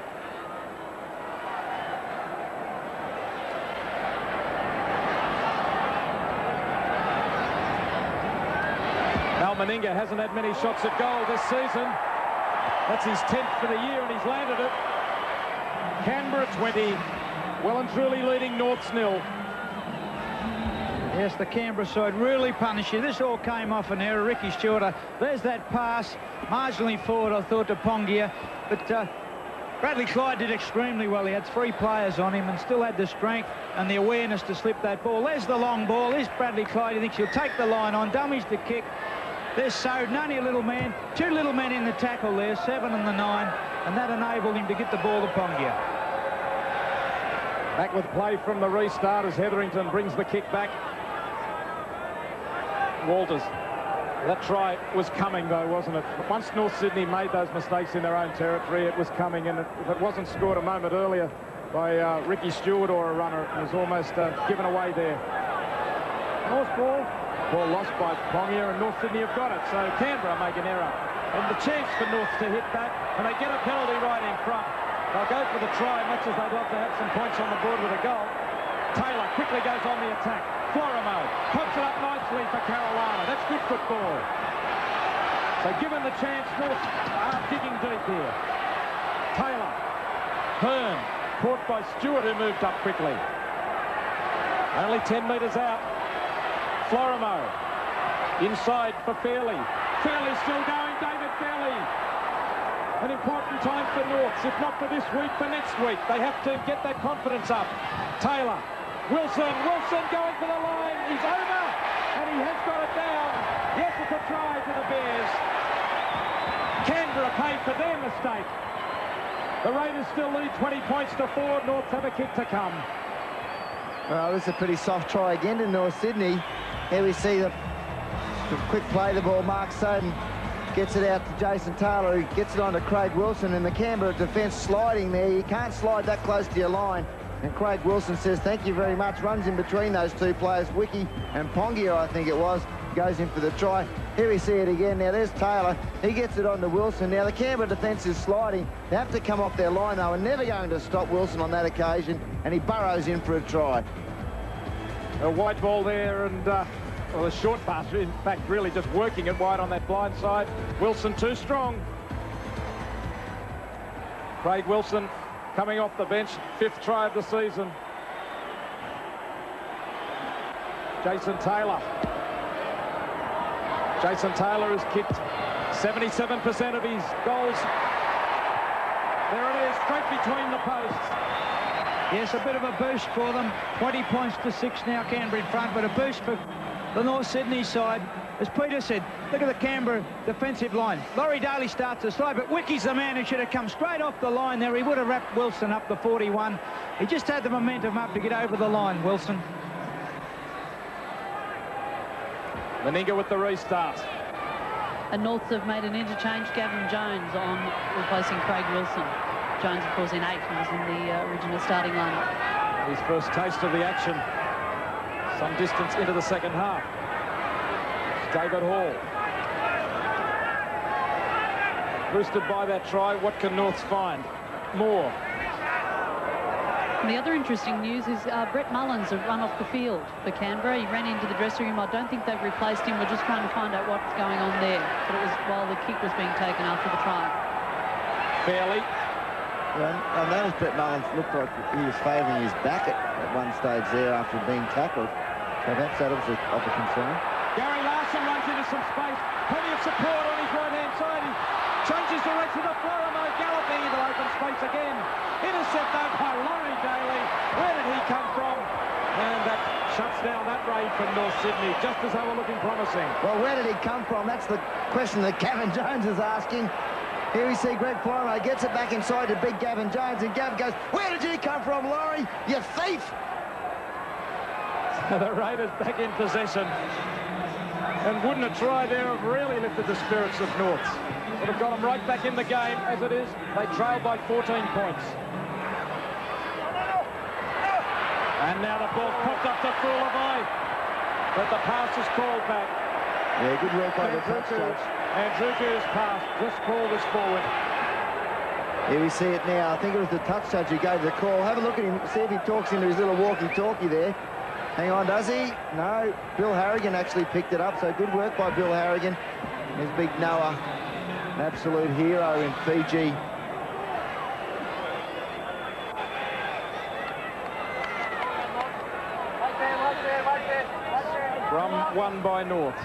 Meninga hasn't had many shots at goal this season. That's his 10th for the year and he's landed it. Canberra 20, well and truly leading North's 0. Yes, the Canberra side really punish you. This all came off an error. Ricky Stewart, there's that pass, marginally forward I thought to Pongia, but Bradley Clyde did extremely well. He had 3 players on him and still had the strength and the awareness to slip that ball. There's the long ball. There's Bradley Clyde. He thinks he'll take the line on, dummies the kick. There's Soden, only a little man. 2 little men in the tackle there, 7 and the 9, and that enabled him to get the ball to Pongia. Back with play from the restart as Hetherington brings the kick back. Walters. That try was coming, though, wasn't it? Once North Sydney made those mistakes in their own territory, it was coming, and if it wasn't scored a moment earlier by Ricky Stewart or a runner, it was almost given away there. North ball. Ball lost by Pongia and North Sydney have got it. So Canberra make an error. And the chance for North to hit back. And they get a penalty right in front. They'll go for the try much as they'd love to have some points on the board with a goal. Taylor quickly goes on the attack. Florimore pumps it up nicely for Carolina. That's good football. So given the chance, North are digging deep here. Taylor. Hearn. Caught by Stewart who moved up quickly. Only 10 metres out. Florimore, inside for Fairley. Fairley still going, David Fairley. An important time for Norths, if not for this week, for next week. They have to get that confidence up. Taylor, Wilson going for the line. He's over, and he has got it down. Yes, it's a try to the Bears. Canberra paid for their mistake. The Raiders still lead 20 points to 4. Norths have a kick to come. Well, this is a pretty soft try again to North Sydney. Here we see the quick play the ball. Mark Soden gets it out to Jason Taylor, who gets it on to Craig Wilson, and the Canberra defence sliding there. You can't slide that close to your line. And Craig Wilson says, thank you very much, runs in between those 2 players, Wiki and Pongia, I think it was, goes in for the try. Here we see it again. Now, there's Taylor. He gets it on to Wilson. Now, the Canberra defence is sliding. They have to come off their line, though, and never going to stop Wilson on that occasion, and he burrows in for a try. A white ball there and well, a short pass, in fact, really just working it wide on that blind side. Wilson too strong. Craig Wilson coming off the bench, 5th try of the season. Jason Taylor. Jason Taylor has kicked 77% of his goals. There it is, straight between the posts. Yes, a bit of a boost for them. 20 points to 6 now, Canberra in front, but a boost for the North Sydney side. As Peter said, look at the Canberra defensive line. Laurie Daly starts to slide, but Wickie's the man who should have come straight off the line there. He would have wrapped Wilson up the 41. He just had the momentum up to get over the line, Wilson. Meninga with the restart. And Norths have made an interchange. Gavin Jones on replacing Craig Wilson. Jones, of course, in 8, he was in the original starting lineup. His first taste of the action. Some distance into the second half. David Hall. Boosted by that try. What can Norths find? More. And the other interesting news is Brett Mullins has run off the field for Canberra. He ran into the dressing room. I don't think they've replaced him. We're just trying to find out what's going on there. But it was while the kick was being taken after the try. Fairly. Well, I noticed Brett Mullins looked like he was favouring his back at one stage there after being tackled. So perhaps that was of a concern. Gary Larson runs into some space. Plenty of support on his right-hand side. He changes direction to Florimo, galloping into open space again. Intercepted by Laurie Daly. Where did he come from? And that shuts down that raid from North Sydney, just as they were looking promising. Well, where did he come from? That's the question that Gavin Jones is asking. Here we see Greg Florimo gets it back inside to big Gavin Jones, and Gav goes, "Where did you come from, Laurie? You thief!" So the Raiders back in possession. And wouldn't a try there have really lifted the spirits of Norths? Would have got them right back in the game. As it is, they trail by 14 points. And now the ball popped up to Fulavai. But the pass is called back. Yeah, good work by the touch judge. Andruku's pass just called us forward. Here we see it now. I think it was the touch judge who gave the call. Have a look at him, see if he talks into his little walkie-talkie there. Hang on, does he? No. Bill Harrigan actually picked it up, so good work by Bill Harrigan. There's big Noah, an absolute hero in Fiji. From one by North.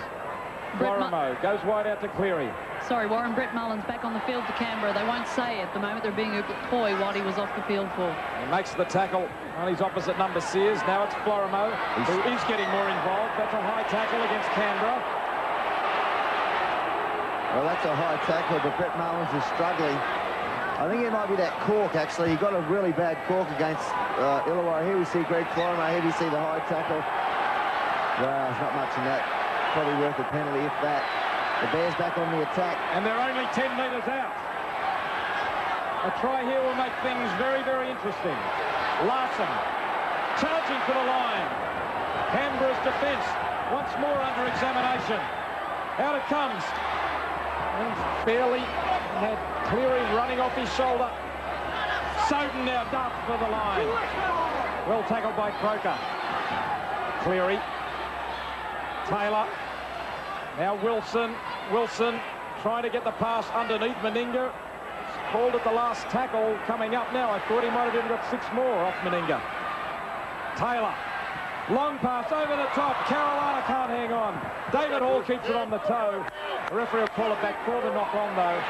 Florimo goes wide out to Cleary. Sorry, Warren, Brett Mullins back on the field for Canberra. They won't say at the moment. They're being a bit coy what he was off the field for. He makes the tackle on his opposite number, Sears. Now it's Florimo, who is getting more involved. That's a high tackle against Canberra. Well, that's a high tackle, but Brett Mullins is struggling. I think it might be that cork, actually. He got a really bad cork against Illawarra. Here we see Greg Florimo. Here we see the high tackle. Wow, there's not much in that. Probably worth a penalty, if that. The Bears back on the attack. And they're only 10 metres out. A try here will make things very, very interesting. Larson charging for the line. Canberra's defence once more under examination. Out it comes. And Fairley had Cleary running off his shoulder. Soden now ducked for the line. Well tackled by Croker. Cleary. Taylor. Now Wilson trying to get the pass underneath Meninga. Called at the last tackle coming up now. I thought he might have even got 6 more off Meninga. Taylor. Long pass over the top. Carolina can't hang on. David Hall keeps it on the toe. The referee will call it back for the knock on though.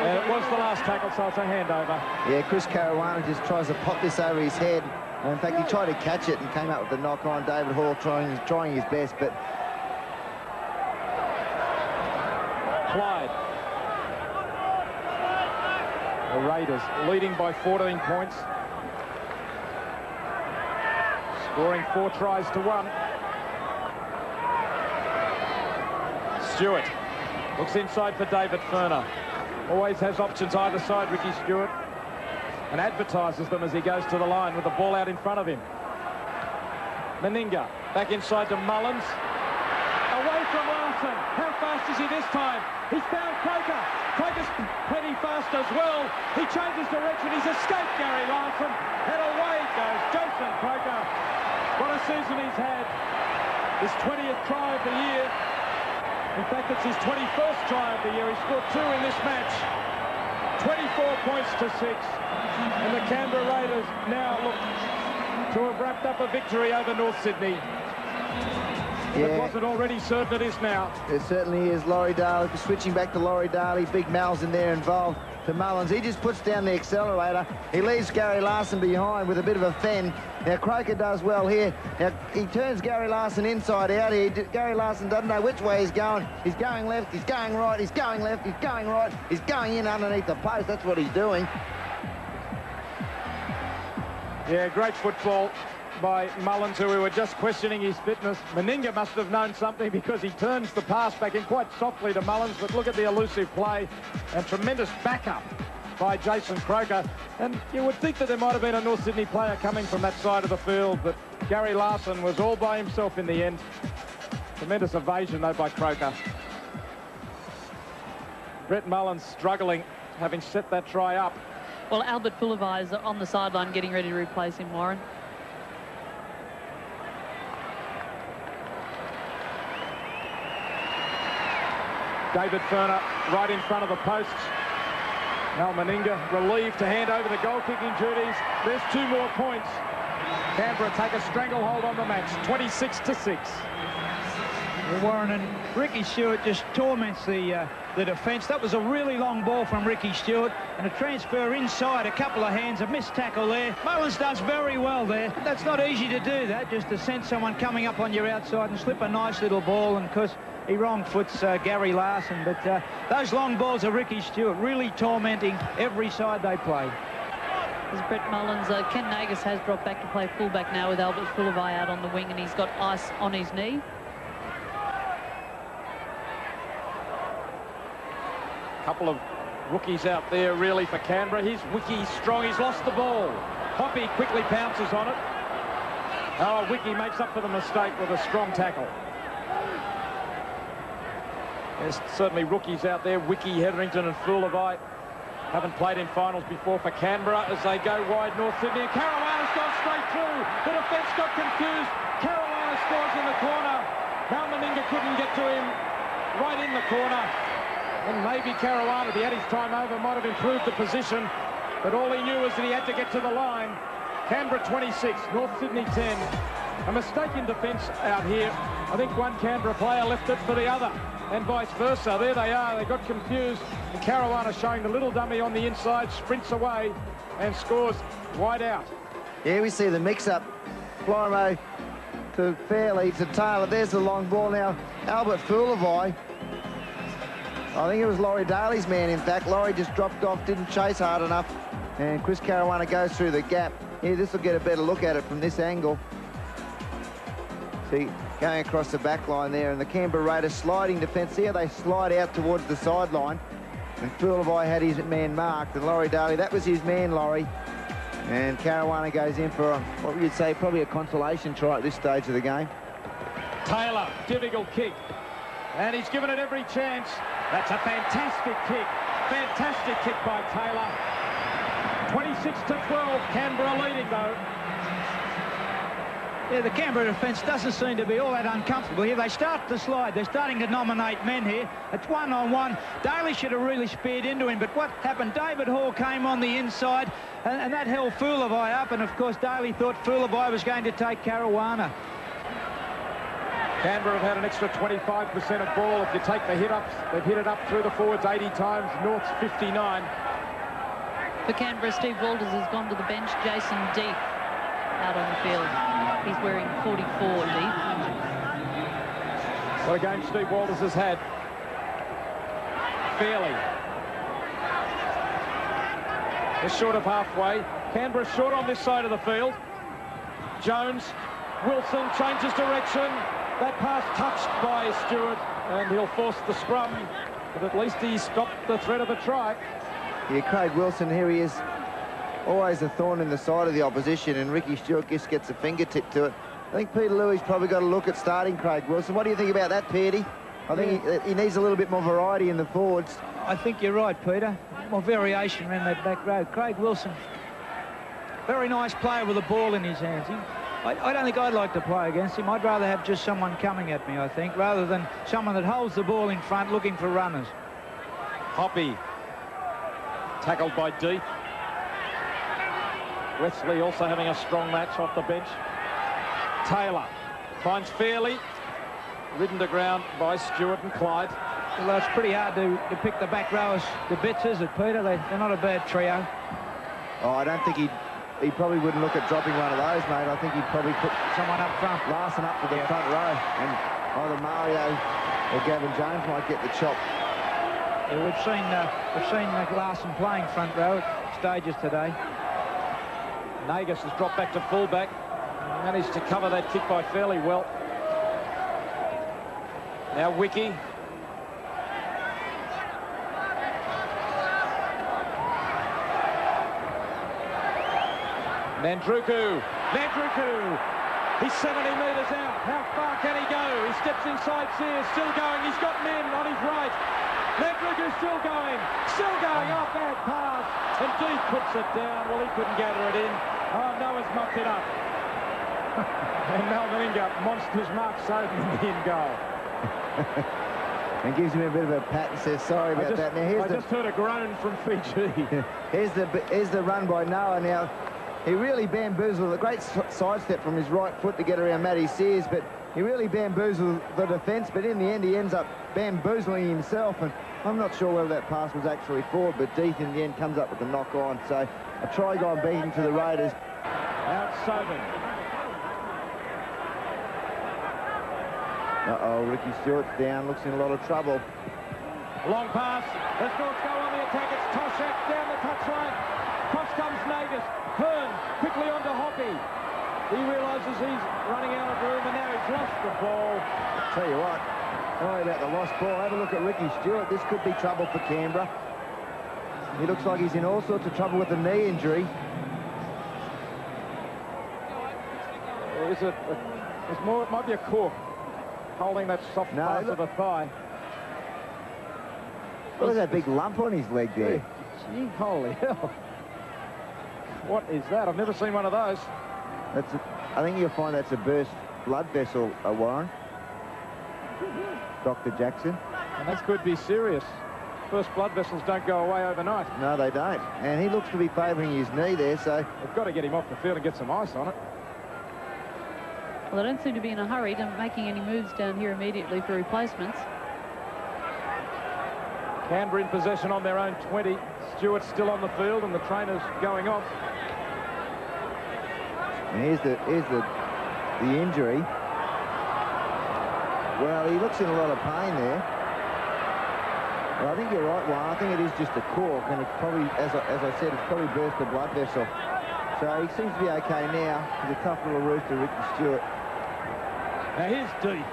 And it was the last tackle, so it's a handover. Yeah, Chris Caruana just tries to pop this over his head. And in fact, he tried to catch it and came out with the knock on. David Hall trying his best, but Clyde. The Raiders leading by 14 points. Scoring 4 tries to 1. Stewart looks inside for David Furner. Always has options either side, Ricky Stewart, and advertises them as he goes to the line with the ball out in front of him. Meninga back inside to Mullins. Away from Larson. How fast is he this time? He's found Croker. Croker's plenty fast as well. He changes direction. He's escaped Gary Larson. And away goes Jason Croker. What a season he's had. His 20th try of the year. In fact, it's his 21st try of the year. He scored 2 in this match. 24 points to 6. And the Canberra Raiders now look to have wrapped up a victory over North Sydney. If it wasn't already certain, it is now. It certainly is. Laurie Daly, switching back to Laurie Daly. Big Mal's in there involved to Mullins. He just puts down the accelerator. He leaves Gary Larson behind with a bit of a fend. Now, Croker does well here. Now, he turns Gary Larson inside out here. Gary Larson doesn't know which way he's going. He's going left, he's going right, he's going left, he's going right. He's going in underneath the post. That's what he's doing. Yeah, great football by Mullins, who we were just questioning his fitness. Meninga must have known something because he turns the pass back in quite softly to Mullins, but look at the elusive play and tremendous backup by Jason Croker. And you would think that there might have been a North Sydney player coming from that side of the field, but Gary Larson was all by himself in the end. Tremendous evasion, though, by Croker. Brett Mullins struggling, having set that try up. Well, Albert Fullerby is on the sideline getting ready to replace him, Warren. David Furner right in front of the posts. Al Meninga relieved to hand over the goal-kicking duties. There's 2 more points. Canberra take a stranglehold on the match, 26-6. Well, Warren, and Ricky Stewart just torments the defence. That was a really long ball from Ricky Stewart, and a transfer inside, a couple of hands, a missed tackle there. Mullins does very well there. That's not easy to do that, just to send someone coming up on your outside and slip a nice little ball, and of course he wrong foots Gary Larson. But those long balls of Ricky Stewart really tormenting every side they play. As Brett Mullins, Ken Nagus has dropped back to play fullback now with Albert Fullerby out on the wing, and he's got ice on his knee. Couple of rookies out there really for Canberra. Here's Wiki strong. He's lost the ball. Hoppy quickly pounces on it. Oh, Wiki makes up for the mistake with a strong tackle. There's certainly rookies out there. Wiki, Hetherington and Fullerby haven't played in finals before for Canberra as they go wide North Sydney. And Caruana's gone straight through. The defence got confused. Caruana scores in the corner. Mal Meninga couldn't get to him right in the corner. And maybe Caruana, if he had his time over, might have improved the position. But all he knew was that he had to get to the line. Canberra 26, North Sydney 10. A mistake in defence out here. I think one Canberra player left it for the other, and vice versa. There they are. They got confused. And Caruana showing the little dummy on the inside, sprints away and scores wide out. Yeah, we see the mix-up. Florimo to Fairley to Taylor. There's the long ball now. Albert Fullerby. I think it was Laurie Daly's man, in fact. Laurie just dropped off, didn't chase hard enough. And Chris Caruana goes through the gap. Yeah, this will get a better look at it from this angle. See, going across the back line there. And the Canberra Raiders sliding defence. See how they slide out towards the sideline. And Fullerby had his man marked. And Laurie Daly, that was his man, Laurie. And Caruana goes in for, what you'd say, probably a consolation try at this stage of the game. Taylor, difficult kick. And he's given it every chance. That's a fantastic kick. Fantastic kick by Taylor. 26-12, Canberra leading though. Yeah, the Canberra defence doesn't seem to be all that uncomfortable here. They start to slide. They're starting to nominate men here. It's one-on-one. Daly should have really speared into him, but what happened? David Hall came on the inside, and that held Fullerby up, and of course Daly thought Fullerby was going to take Caruana. Canberra have had an extra 25% of ball. If you take the hit-ups, they've hit it up through the forwards 80 times. North's 59. For Canberra, Steve Walters has gone to the bench. Jason Deep out on the field. He's wearing 44, Deep. What a game Steve Walters has had. Fairly. They're short of halfway. Canberra short on this side of the field. Jones. Wilson changes direction. That pass touched by Stewart, and he'll force the scrum, but at least he stopped the threat of a try. Yeah, Craig Wilson, here he is. Always a thorn in the side of the opposition, and Ricky Stewart just gets a fingertip to it. I think Peter Louis probably got a look at starting Craig Wilson. What do you think about that, Petey? I think he needs a little bit more variety in the forwards. I think you're right, Peter. More variation around that back row. Craig Wilson, very nice player with a ball in his hands. I don't think I'd like to play against him. I'd rather have just someone coming at me, I think, rather than someone that holds the ball in front looking for runners. Hoppy tackled by Deep. Wesley also having a strong match off the bench. Taylor finds Fairley. ridden to ground by Stewart and Clyde. Well, it's pretty hard to pick the back rowers to bits, is it, Peter? They're not a bad trio. Oh, I don't think he probably wouldn't look at dropping one of those, mate. I think he'd probably put Someone up front. Larson up to the front row, and either Mario or Gavin Jones might get the chop. Yeah, we've seen Larson playing front row at stages today. Nagus has dropped back to fullback. Managed to cover that kick by fairly well. Now Wiki. Nandruku. He's 70 metres out. How far can he go? He steps inside Sears, still going. He's got men on his right. Nandruku's still going. Off that pass. And Deep puts it down. Well, he couldn't gather it in. Oh, Noah's mopped it up. And Malmalinga, monsters Mark Soden in goal. And gives him a bit of a pat and says sorry about that. Now I just heard a groan from Fiji. Here's the run by Noah. Now he really bamboozled a great sidestep from his right foot to get around Matty Sears, but he really bamboozled the defence, but in the end he ends up bamboozling himself, and I'm not sure whether that pass was actually forward, but Deeth in the end comes up with the knock on. So a try gone beating to the Raiders. Out Soben. Uh-oh, Ricky Stewart's down, looks in a lot of trouble. Long pass. The Storks go on the attack. It's Toshak down the touchline. Cross comes Nagus. Hearn quickly onto Hoppy. He realises he's running out of room, and now he's lost the ball. Tell you what, sorry about the lost ball. Have a look at Ricky Stewart. This could be trouble for Canberra. He looks like he's in all sorts of trouble with a knee injury. It might be a cork holding that soft part of the thigh. Look at that big lump on his leg there. Gee, holy hell. What is that? I've never seen one of those. I think you'll find that's a burst blood vessel, Warren. Dr. Jackson. And that could be serious. Burst blood vessels don't go away overnight. No, they don't. And he looks to be favouring his knee there, so... They've got to get him off the field and get some ice on it. Well, they don't seem to be in a hurry to making any moves down here immediately for replacements. Canberra in possession on their own 20. Stewart's still on the field and the trainer's going off. And here's the injury. Well, he looks in a lot of pain there. Well, I think you're right, Warren. I think it is just a cork, and it's probably, as I said, it's probably burst a blood vessel. So he seems to be okay now. He's a tough little rooster, Ricky Stewart. Now here's Deep.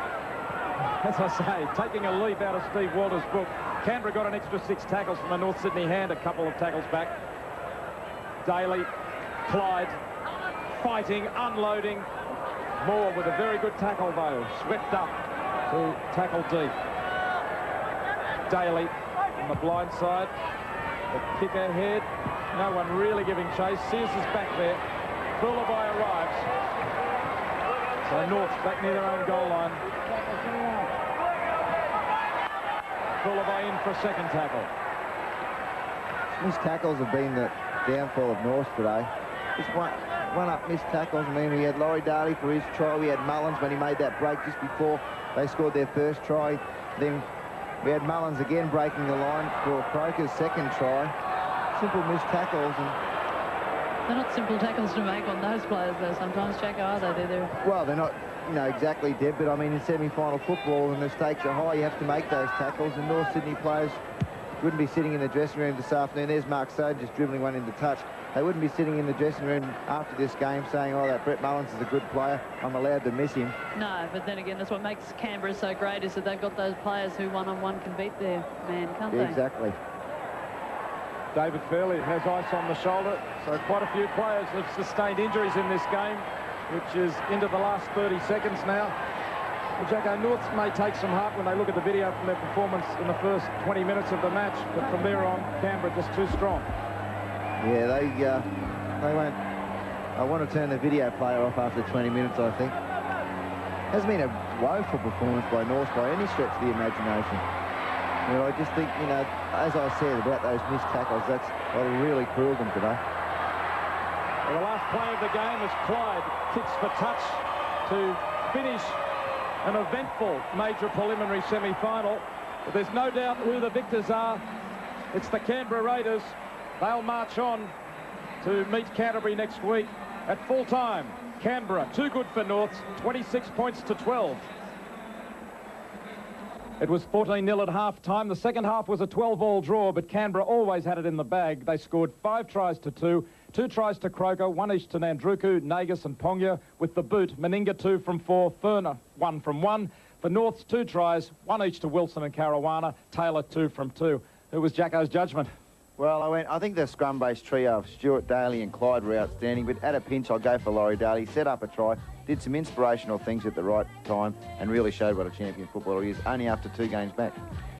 As I say, taking a leaf out of Steve Walter's book. Canberra got an extra 6 tackles from a North Sydney hand, a couple of tackles back. Daly, Clyde, fighting, unloading. Moore with a very good tackle, though. Swept up to tackle Deep. Daly on the blind side. The kick ahead. No one really giving chase. Sears is back there. Bullaby arrives. So North back near their own goal line. Bullaby in for a second tackle. Missed tackles have been the downfall of North today. Just one up missed tackles. I mean, we had Laurie Daly for his try. We had Mullins when he made that break just before they scored their first try. Then we had Mullins again breaking the line for Croker's second try. Simple missed tackles. And they're not simple tackles to make on those players, though, sometimes, Jack, are they? Well, they're not, exactly, Deb, but I mean, in semi-final football, when the stakes are high, you have to make those tackles, and North Sydney players wouldn't be sitting in the dressing room this afternoon. There's Mark Soden just dribbling one into touch. They wouldn't be sitting in the dressing room after this game saying, oh, that Brett Mullins is a good player. I'm allowed to miss him. No, but then again, that's what makes Canberra so great, is that they've got those players who one-on-one can beat their man, can't they? Exactly. David Fairley has ice on the shoulder, so quite a few players have sustained injuries in this game, which is into the last 30 seconds now. Well, Jacko, North may take some heart when they look at the video from their performance in the first 20 minutes of the match, but from there on, Canberra just too strong. Yeah, they won't. I want to turn the video player off after 20 minutes, I think. Hasn't been a woeful performance by North by any stretch of the imagination. I just think, as I said about those missed tackles, that's what really cruelled them today. Well, the last play of the game is Clyde kicks for touch to finish an eventful major preliminary semi-final. But there's no doubt who the victors are. It's the Canberra Raiders. They'll march on to meet Canterbury next week at full time. Canberra, too good for Norths, 26 points to 12. It was 14-0 at half-time. The second half was a 12-all draw, but Canberra always had it in the bag. They scored 5 tries to 2, 2 tries to Croker, 1 each to Nandruku, Nagus and Ponga. With the boot, Meninga 2 from 4, Furner 1 from 1. For Norths, 2 tries, 1 each to Wilson and Caruana, Taylor 2 from 2. Who was Jacko's judgment? Well, I think the scrum-based trio of Stuart, Daly and Clyde were outstanding, but at a pinch, I'll go for Laurie Daly. Set up a try, did some inspirational things at the right time, and really showed what a champion footballer he is, only after 2 games back.